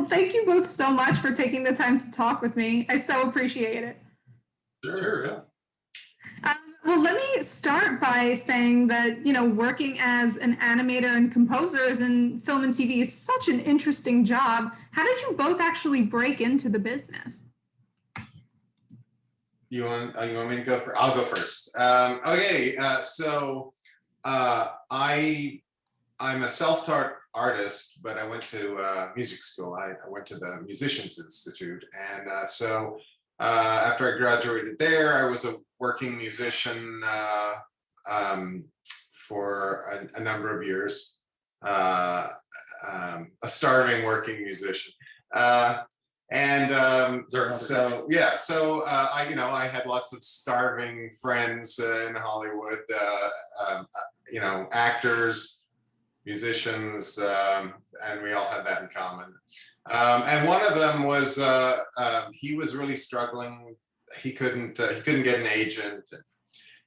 thank you both so much for taking the time to talk with me. I so appreciate it. Sure, yeah. Well, let me start by saying that, working as an animator and composers in film and TV is such an interesting job. How did you both actually break into the business? You want me to go first? I'll go first. Okay, so I'm a self-taught artist, but I went to music school. I went to the Musicians Institute, and after I graduated there, I was a working musician for a number of years, a starving working musician. I had lots of starving friends in Hollywood, actors, musicians, and we all had that in common. And one of them was he was really struggling. He couldn't get an agent,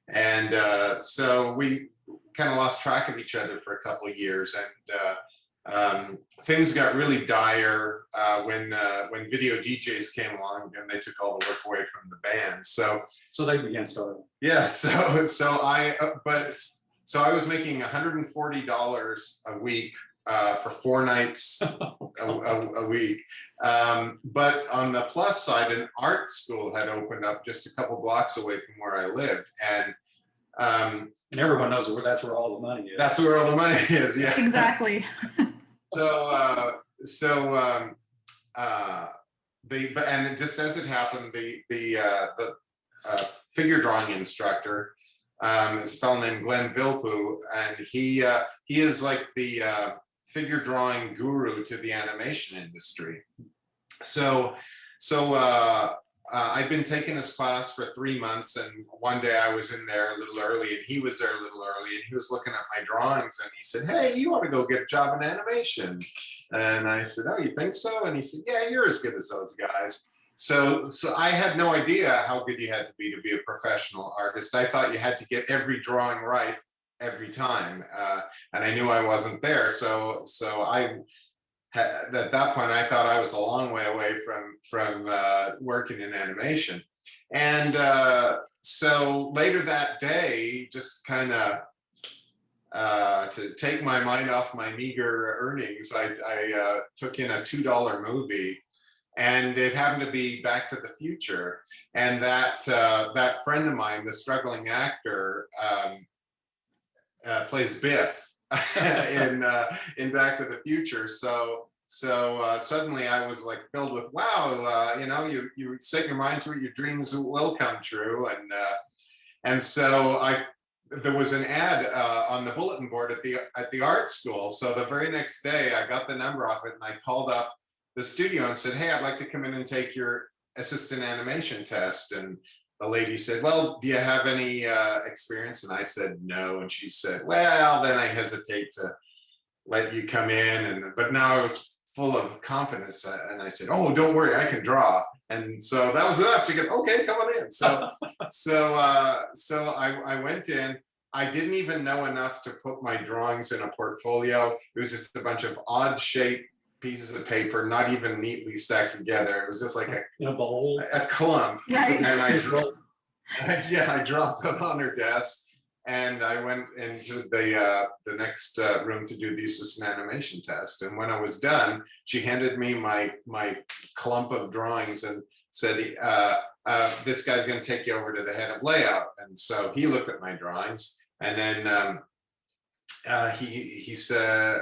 and so we kind of lost track of each other for a couple of years, and things got really dire when video DJs came along and they took all the work away from the band. So they began starving. Yeah. So I was making $140 a week for 4 nights a week. But on the plus side, an art school had opened up just a couple blocks away from where I lived, and everyone knows that's where all the money is. That's where all the money is. Yeah. Exactly. And just as it happened, the figure drawing instructor is a fellow named Glenn Vilpu, and he is like the figure drawing guru to the animation industry. So I'd been taking this class for 3 months, and one day I was in there a little early, and he was there a little early, and he was looking at my drawings, and he said, "Hey, you want to go get a job in animation?" And I said, "Oh, you think so?" And he said, "Yeah, you're as good as those guys." So I had no idea how good you had to be a professional artist. I thought you had to get every drawing right every time, and I knew I wasn't there. So at that point, I thought I was a long way away from working in animation. And so later that day, just kind of to take my mind off my meager earnings, I took in a $2 movie. And it happened to be Back to the Future, and that friend of mine, the struggling actor, plays Biff in Back to the Future. So suddenly I was like filled with, wow, you set your mind to it, your dreams will come true, and so there was an ad on the bulletin board at the art school. So the very next day, I got the number off it, and I called up the studio and said, "Hey, I'd like to come in and take your assistant animation test." And the lady said, "Well, do you have any experience?" And I said, "No." And she said, "Well, then I hesitate to let you come in." But now I was full of confidence, and I said, "Oh, don't worry, I can draw." And so that was enough to get, "Okay, come on in." So I went in. I didn't even know enough to put my drawings in a portfolio. It was just a bunch of odd shaped pieces of paper, not even neatly stacked together. It was just like a clump. Right. And I dropped them on her desk, and I went into the next room to do the assistant animation test. And when I was done, she handed me my clump of drawings and said, "This guy's going to take you over to the head of layout." And so he looked at my drawings, and then he said,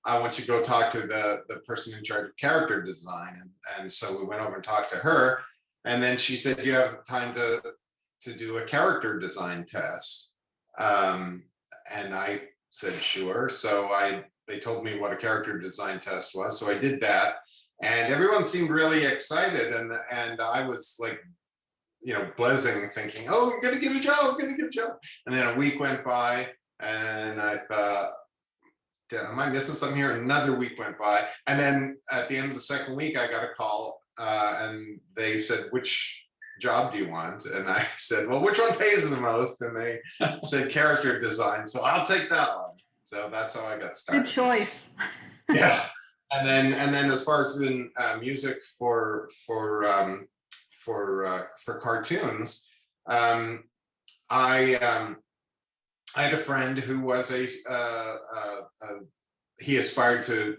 "I want you to go talk to the person in charge of character design." And so we went over and talked to her, and then she said, "Do you have time to do a character design test?" And I said, "Sure." So they told me what a character design test was, so I did that, and everyone seemed really excited, and I was like, buzzing, thinking, "Oh, I'm gonna get a job, I'm gonna get a job." And then a week went by, and I thought, "Am I missing something here?" Another week went by, and then at the end of the second week, I got a call, and they said, "Which job do you want?" And I said, "Well, which one pays the most?" And they said character design, so I'll take that one. So that's how I got started. Good choice. Yeah. And then as far as doing music for cartoons, I had a friend who was he aspired to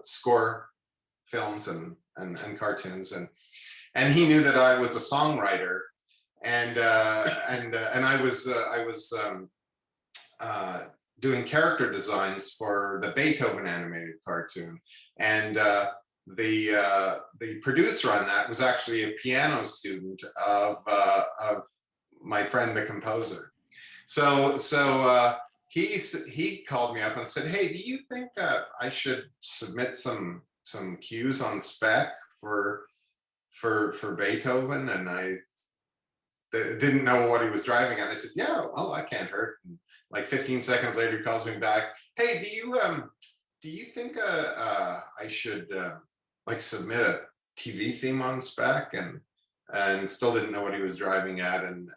score films and cartoons, and he knew that I was a songwriter, and I was doing character designs for the Beethoven animated cartoon, and the producer on that was actually a piano student of my friend, the composer. So he called me up and said, "Hey, do you think I should submit some cues on spec for Beethoven?" And I didn't know what he was driving at. I said, "Yeah, well, that can't hurt." And like 15 seconds later, he calls me back. "Hey, do you think I should like submit a TV theme on spec?" And still didn't know what he was driving at. And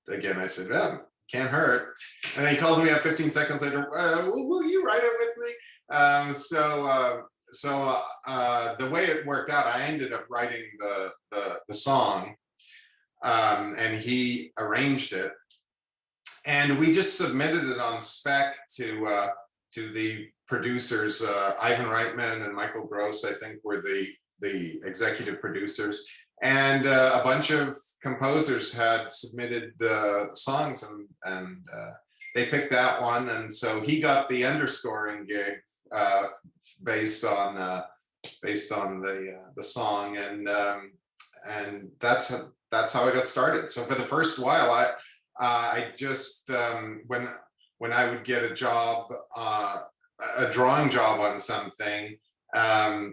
again, I said, "Well, can't hurt." And then he calls me up 15 seconds later. Will you write it with me? So the way it worked out, I ended up writing the song, and he arranged it, and we just submitted it on spec to the producers. Ivan Reitman and Michael Gross, I think, were the executive producers, and a bunch of composers had submitted the songs, and they picked that one, and so he got the underscoring gig based on the song, and that's how I got started. So for the first while, I just when I would get a job, a drawing job on something, I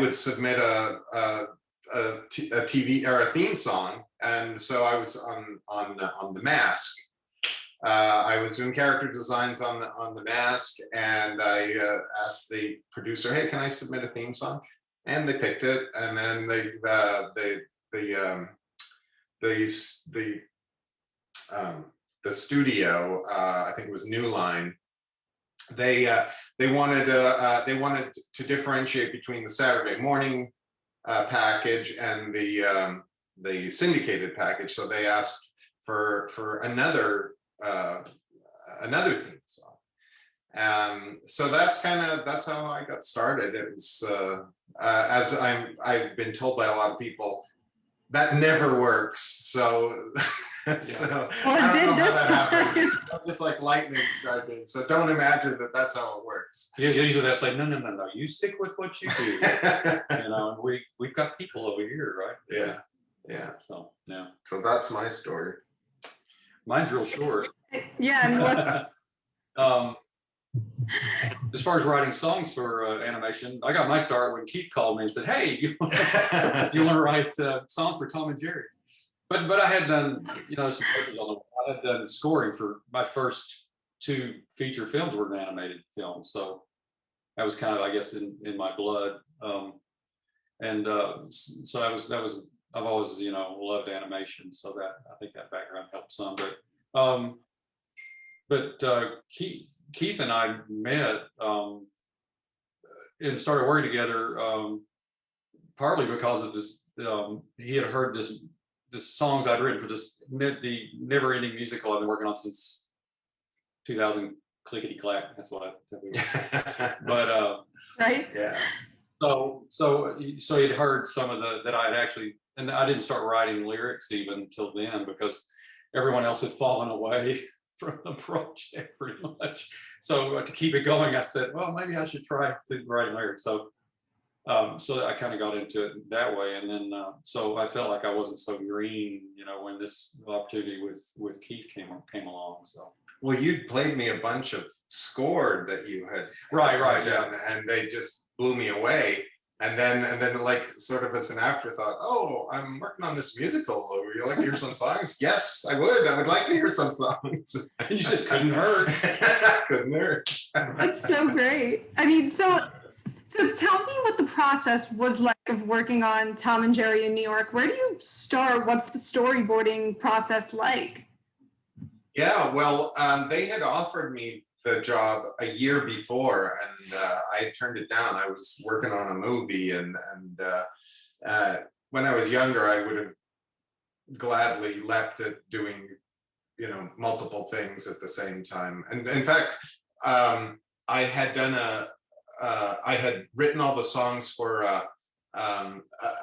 would submit a TV or a theme song, and so I was on The Mask. I was doing character designs on the Mask, and I asked the producer, "Hey, can I submit a theme song?" And they picked it, and then the studio, I think it was New Line, they wanted to differentiate between the Saturday morning package and the syndicated package, so they asked for another theme song. So that's how I got started. It was as I've been told by a lot of people, that never works. So so I don't know how that happened. Just like lightning struck in. So don't imagine that that's how it works. Yeah, usually that's like, no. You stick with what you do. You know, we've got people over here, right? Yeah. So yeah. So that's my story. Mine's real short. Yeah. As far as writing songs for animation, I got my start when Keith called me and said, "Hey, do you want to write songs for Tom and Jerry?" But I had done, some pictures on the. I had done scoring for my first 2 feature films were animated films, so that was kind of, I guess, in my blood. So that was I've always loved animation, so that I think that background helped some. But Keith and I met and started working together partly because of this. He had heard this songs I'd written for the never-ending musical I've been working on since 2000. Clickety clack. That's what I. But right. Yeah. So he'd heard some of that I had actually, and I didn't start writing lyrics even until then because everyone else had fallen away from the project pretty much. So to keep it going, I said, well, maybe I should try writing lyrics. So I kind of got into it that way, and then so I felt like I wasn't so green, when this opportunity with Keith came along. So. Well, you'd played me a bunch of score that you had right, done, and they just blew me away. And then like sort of as an afterthought, "Oh, I'm working on this musical. Would you like to hear some songs?" "Yes, I would. I would like to hear some songs." And you said, "Couldn't hurt." Couldn't hurt. That's so great. I mean, so tell me what the process was like of working on Tom and Jerry in New York. Where do you start? What's the storyboarding process like? Yeah, well, they had offered me the job a year before, and I turned it down. I was working on a movie, and when I was younger, I would have gladly leapt at doing, you know, multiple things at the same time. And in fact, I had done I had written all the songs for a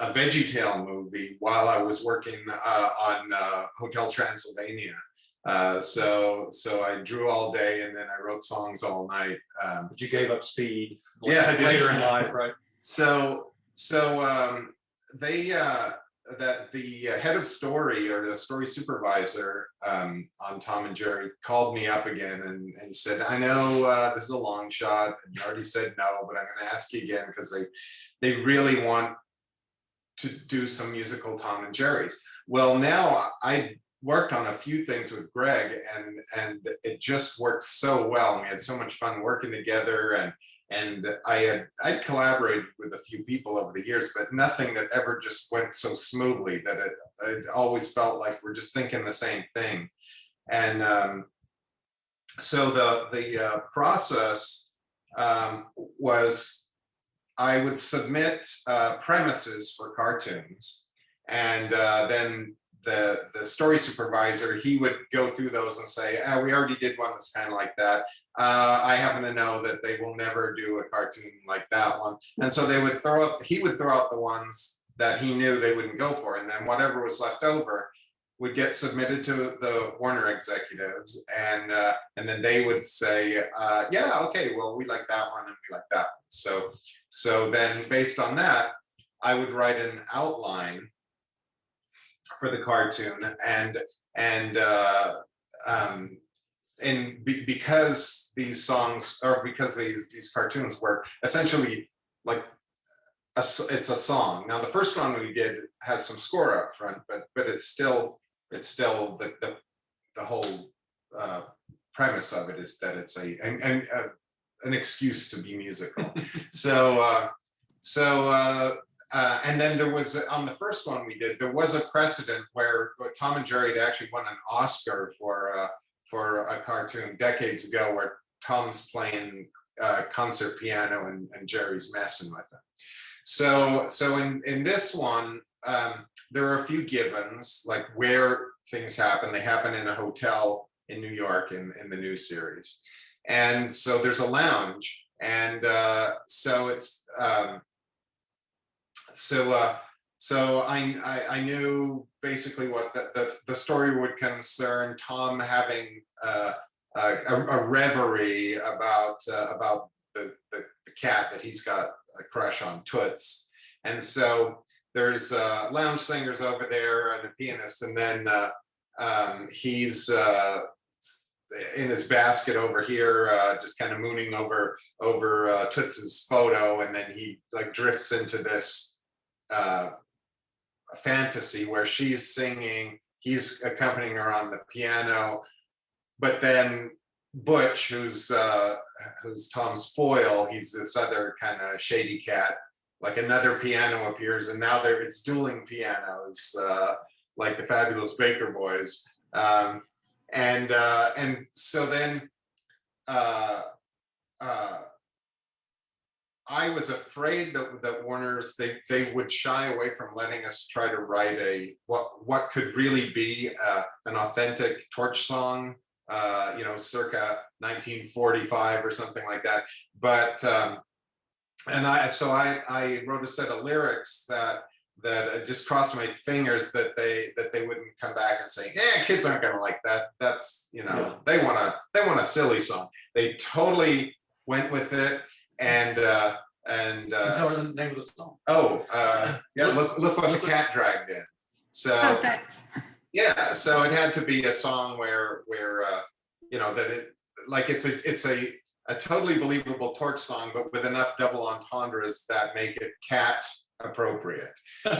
VeggieTale movie while I was working on Hotel Transylvania. So I drew all day, and then I wrote songs all night. But you gave up speed. Yeah, I did. Later in life, right? So they that the head of story, or the story supervisor on Tom and Jerry, called me up again and said, I know this is a long shot, and you already said no, but I'm going to ask you again because they really want to do some musical Tom and Jerry's. Well, now I worked on a few things with Greg, and it just worked so well. We had so much fun working together, and I'd collaborated with a few people over the years, but nothing that ever just went so smoothly that it always felt like we're just thinking the same thing. And so the process was, I would submit premises for cartoons, and then the story supervisor, he would go through those and say, we already did one that's kind of like that. I happen to know that they will never do a cartoon like that one. And so he would throw out the ones that he knew they wouldn't go for. And then whatever was left over would get submitted to the Warner executives. And then they would say, yeah, okay, well, we like that one and we like that one. So then based on that, I would write an outline for the cartoon, because these songs, or because these cartoons were essentially like it's a song. Now the first one we did has some score up front, but it's still the whole premise of it is that it's an excuse to be musical. And then there was, on the first one we did, there was a precedent where Tom and Jerry, they actually won an Oscar for a cartoon decades ago, where Tom's playing concert piano and Jerry's messing with him. So in this one, there are a few givens, like where things happen. They happen in a hotel in New York in the new series. And so there's a lounge, and so it's so I knew basically what the story would concern. Tom having a reverie about the cat that he's got a crush on, Toots, and so there's lounge singers over there and a pianist, and then he's in his basket over here, just kind of mooning over Toots's photo, and then he like drifts into this fantasy where she's singing, he's accompanying her on the piano, but then Butch, who's Tom's foil, he's this other kind of shady cat, like another piano appears, and now it's dueling pianos, like the Fabulous Baker Boys. And so then I was afraid that Warner's, they would shy away from letting us try to write what could really be an authentic Torch song, circa 1945 or something like that. But I wrote a set of lyrics that just crossed my fingers that they wouldn't come back and say, yeah, kids aren't going to like that. That's, they want a silly song. They totally went with it. And tell her the name of the song. Yeah, look what the cat dragged in. So perfect. Yeah, so it had to be a song where that it, like, it's a totally believable Torch song, but with enough double entendres that make it cat appropriate. This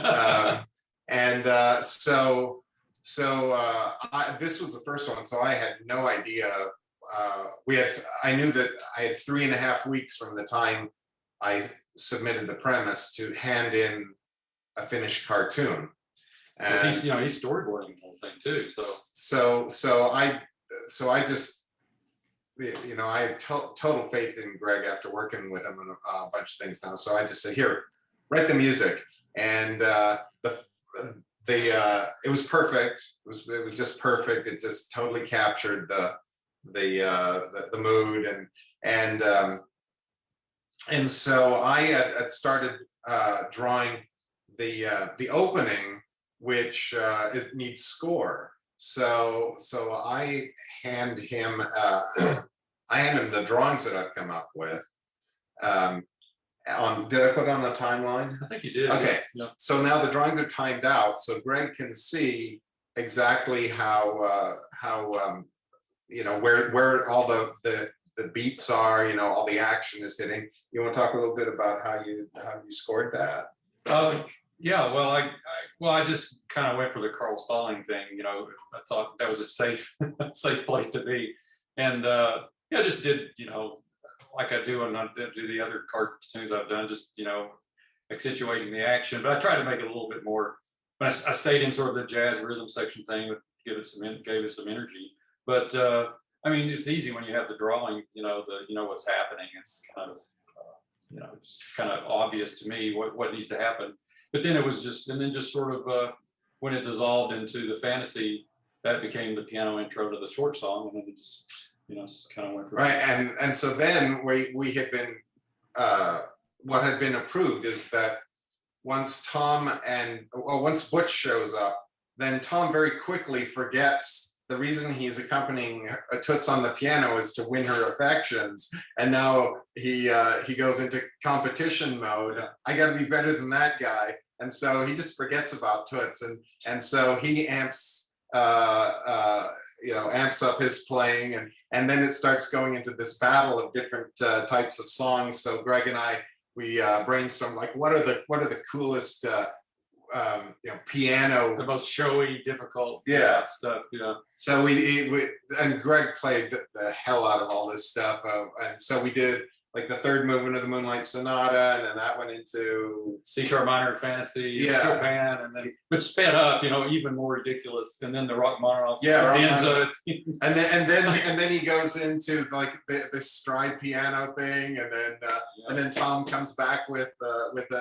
was the first one, so I had no idea. I knew that I had 3.5 weeks from the time I submitted the premise to hand in a finished cartoon. And he's storyboarding the whole thing too. So I just, you know, I had total faith in Greg after working with him on a bunch of things now. So I just said, here, write the music, and it was perfect. It was just perfect. It just totally captured the mood, and so I had started drawing the opening, which needs score. So I hand him the drawings that I've come up with. Did I put on a timeline? I think you did. Okay. Yeah. So now the drawings are timed out, so Greg can see exactly how you know, where all the beats are, you know, all the action is hitting. You want to talk a little bit about how you scored that? Yeah, well, I just kind of went for the Carl Stalling thing. You know, I thought that was a safe place to be, and yeah, just did, you know, like I do when I do the other cartoons I've done, just, you know, accentuating the action. But I tried to make it a little bit more. But I stayed in sort of the jazz rhythm section thing, gave it some energy. But I mean, it's easy when you have the drawing, you know, what's happening. It's kind of you know, it's kind of obvious to me what needs to happen. But then it was just, and then just sort of when it dissolved into the fantasy, that became the piano intro to the short song, and then it just, you know, kind of went from right. And so then we had been what had been approved is that once once Butch shows up, then Tom very quickly forgets the reason he's accompanying Toots on the piano is to win her affections, and now he goes into competition mode. I got to be better than that guy, and so he just forgets about Toots, and so he amps amps up his playing, and then it starts going into this battle of different types of songs. So Greg and I, we brainstormed like what are the coolest piano, the most showy, difficult stuff. Yeah. So we and Greg played the hell out of all this stuff, and so we did like the third movement of the Moonlight Sonata, and then that went into C sharp minor fantasy, Chopin, and then but sped up, you know, even more ridiculous, and then the Rachmaninoff, and then he goes into like this stride piano thing, and then Tom comes back with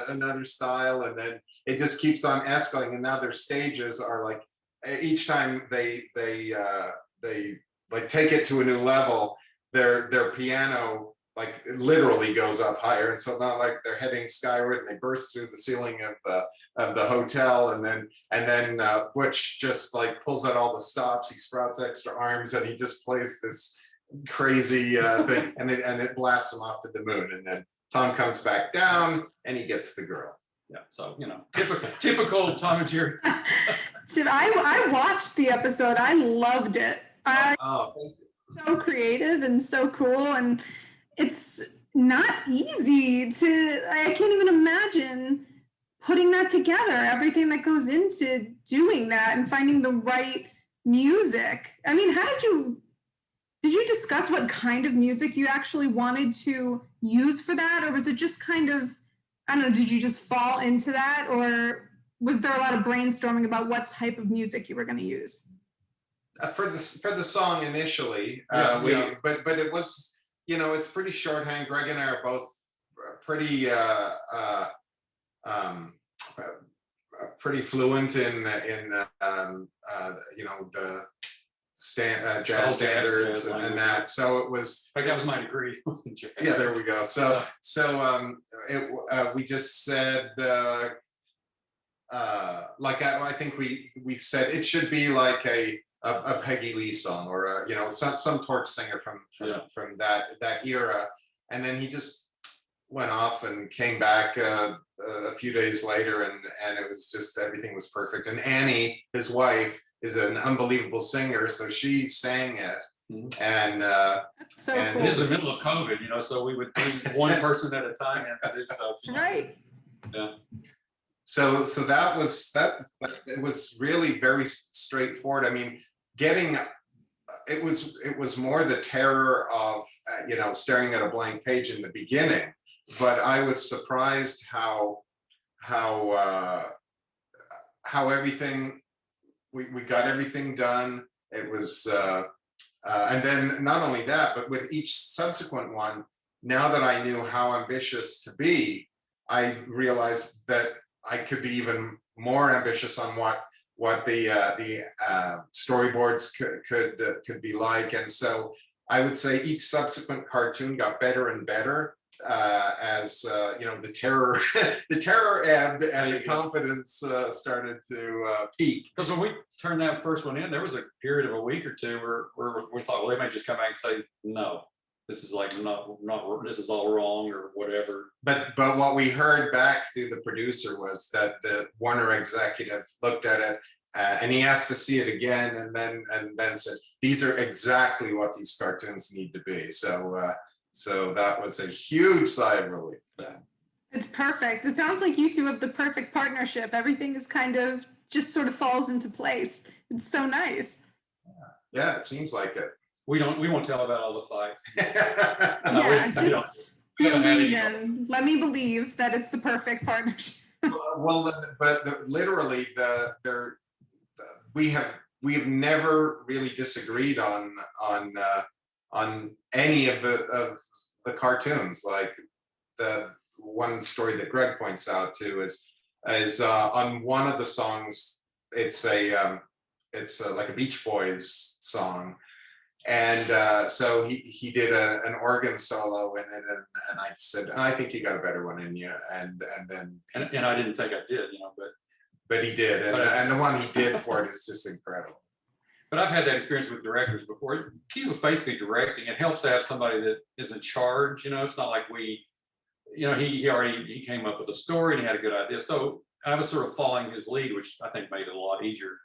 another style, and then it just keeps on escalating, and now their stages are like each time they like take it to a new level, their piano like literally goes up higher, and so now like they're heading skyward, and they burst through the ceiling of the hotel, and then Butch just like pulls out all the stops, he sprouts extra arms, and he just plays this crazy thing, and it blasts him off to the moon, and then Tom comes back down and he gets the girl. Yeah, so you know, typical Tom and Jerry. I watched the episode. I loved it. Thank you. So creative and so cool, and it's not easy to. I can't even imagine putting that together. Everything that goes into doing that and finding the right music. I mean, how did you discuss what kind of music you actually wanted to use for that, or was it just kind of, I don't know, did you just fall into that, or was there a lot of brainstorming about what type of music you were going to use? For the song initially, but it was, you know, it's pretty shorthand. Greg and I are both pretty pretty fluent in you know, the jazz standards and that. So it was. In fact, that was my degree. Yeah, there we go. So we just said like I think we said it should be like a Peggy Lee song, or you know, some torch singer from that era, and then he just went off and came back a few days later, and it was just, everything was perfect. And Annie, his wife, is an unbelievable singer, so she sang it. And so and cool. It was the middle of COVID, you know, so we would do one person at a time and do stuff. Right. Yeah. So that was it was really very straightforward. I mean, it was more the terror of you know, staring at a blank page in the beginning, but I was surprised how everything we got everything done. It was And then not only that, but with each subsequent one, now that I knew how ambitious to be, I realized that I could be even more ambitious on what the storyboards could be like. And so I would say each subsequent cartoon got better and better as you know, the terror ebbed and the confidence started to peak. Because when we turned that first one in, there was a period of a week or two where we thought, well, they might just come back and say, no, this is like not this is all wrong or whatever. But what we heard back through the producer was that the Warner executive looked at it and he asked to see it again, and then said, these are exactly what these cartoons need to be. So that was a huge sigh of relief. It's perfect. It sounds like you two have the perfect partnership. Everything is kind of just sort of falls into place. It's so nice. Yeah, it seems like it. We won't tell about all the fights. Yeah, just believe in. Let me believe that it's the perfect partnership. Well, but literally, we have never really disagreed on any of the cartoons. Like the one story that Greg points out to is on one of the songs. It's like a Beach Boys song. And so he did an organ solo in it, and I said, I think you got a better one in you. And I didn't think I did, but he did, and the one he did for it is just incredible. But I've had that experience with directors before. Keith was basically directing. It helps to have somebody that is in charge. It's not like he came up with a story and he had a good idea. So I was sort of following his lead, which I think made it a lot easier.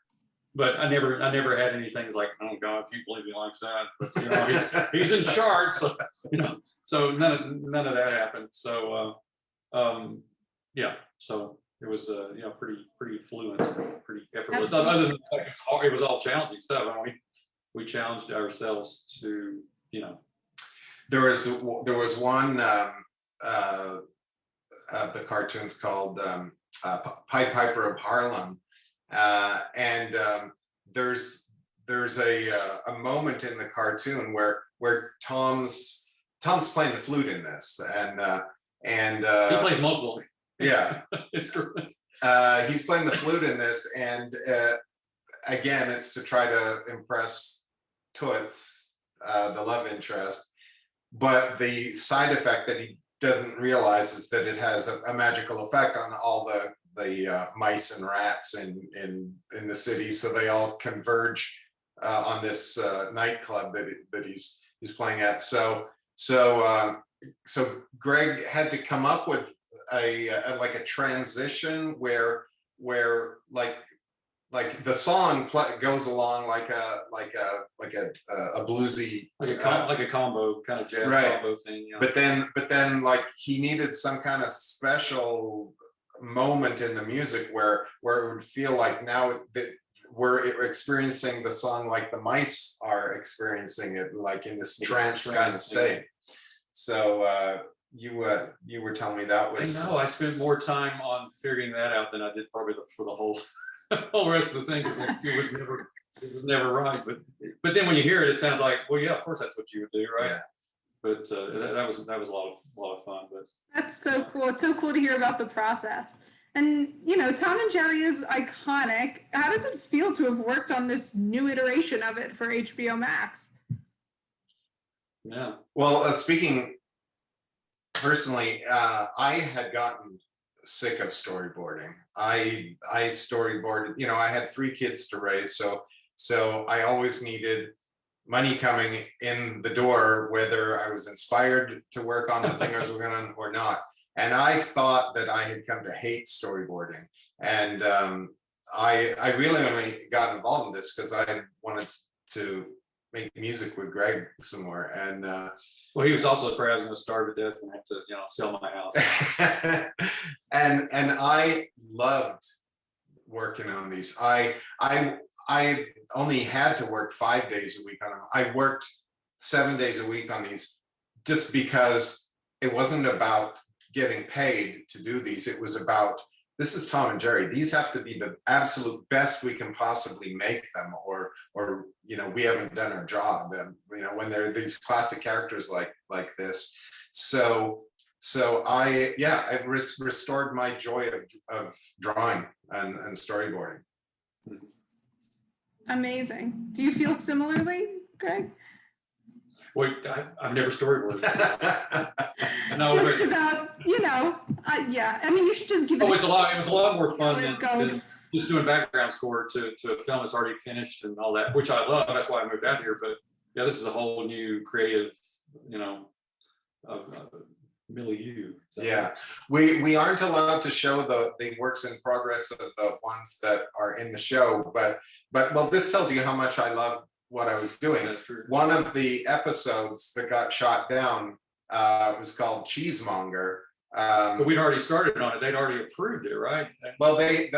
But I never had anything like, oh God, I can't believe he likes that. But he's in charge, so so none of that happened. So yeah, so it was pretty fluent, pretty effortless. Other than the fact it was all challenging stuff. We challenged ourselves to There was one of the cartoons called Pied Piper of Harlem. And there's a moment in the cartoon where Tom's playing the flute in this, and he plays multiple. Yeah, instruments. He's playing the flute in this, and again, it's to try to impress Toots, the love interest. But the side effect that he doesn't realize is that it has a magical effect on all the mice and rats in the city, so they all converge on this nightclub that he's playing at. So Greg had to come up with a transition where like the song goes along like a bluesy, like a combo kind of jazz combo thing. But then like he needed some kind of special moment in the music where it would feel like now that we're experiencing the song like the mice are experiencing it, like in this trance kind of state. So you were telling me that was. I know I spent more time on figuring that out than I did probably for the whole whole rest of the thing, because it was never right. But then when you hear it, it sounds like, well, yeah, of course that's what you would do, right? Yeah. But that was a lot of fun. But that's so cool. It's so cool to hear about the process. And Tom and Jerry is iconic. How does it feel to have worked on this new iteration of it for HBO Max? Yeah. Well, speaking personally, I had gotten sick of storyboarding. I storyboarded. I had 3 kids to raise, so I always needed money coming in the door, whether I was inspired to work on the thing I was working on or not. And I thought that I had come to hate storyboarding. And I really only got involved in this because I wanted to make music with Greg some more. And well, he was also afraid I was going to starve to death and have to sell my house. and I loved working on these. I only had to work 5 days a week on them. I worked 7 days a week on these just because it wasn't about getting paid to do these. It was about this is Tom and Jerry. These have to be the absolute best we can possibly make them, or you know, we haven't done our job. And you know, when there are these classic characters like this, so I restored my joy of drawing and storyboarding. Amazing. Do you feel similarly, Greg? Wait, I've never storyboarded. No, Just about, you know, yeah. I mean, you should just give it. It was a lot more fun it than just doing background score to a film that's already finished and all that, which I love. That's why I moved out here. But yeah, this is a whole new creative, you know, milieu. So. Yeah, we aren't allowed to show the works in progress of the ones that are in the show, but well, this tells you how much I love what I was doing. That's true. One of the episodes that got shot down was called Cheesemonger. But we'd already started on it. They'd already approved it, right? Well, they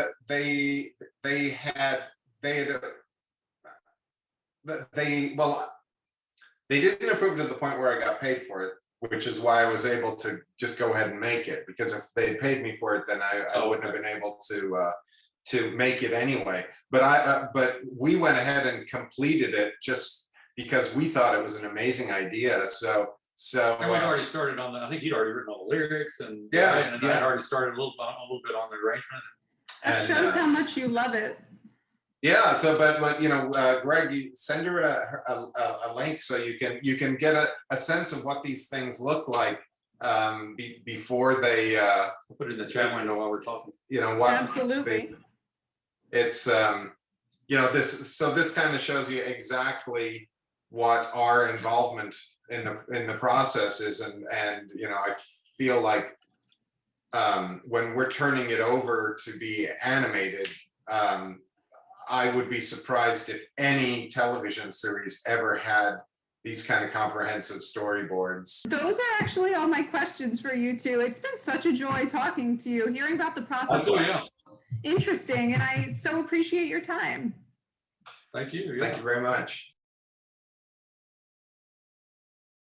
didn't approve it to the point where I got paid for it, which is why I was able to just go ahead and make it. Because if they paid me for it, then I wouldn't have been able to make it anyway. But we went ahead and completed it just because we thought it was an amazing idea. So and we'd already started on I think you'd already written all the lyrics and yeah. I'd already started a little bit on the arrangement. That shows how much you love it. Yeah. So, but you know, Greg, you send her a link so you can get a sense of what these things look like before they. I'll put it in the chat window while we're talking. You know what? Absolutely. It's you know, this kind of shows you exactly what our involvement in the process is, and you know, I feel like when we're turning it over to be animated, I would be surprised if any television series ever had these kind of comprehensive storyboards. Those are actually all my questions for you two. It's been such a joy talking to you, hearing about the process. Oh, yeah. Interesting, and I so appreciate your time. Thank you. Yeah. Thank you very much.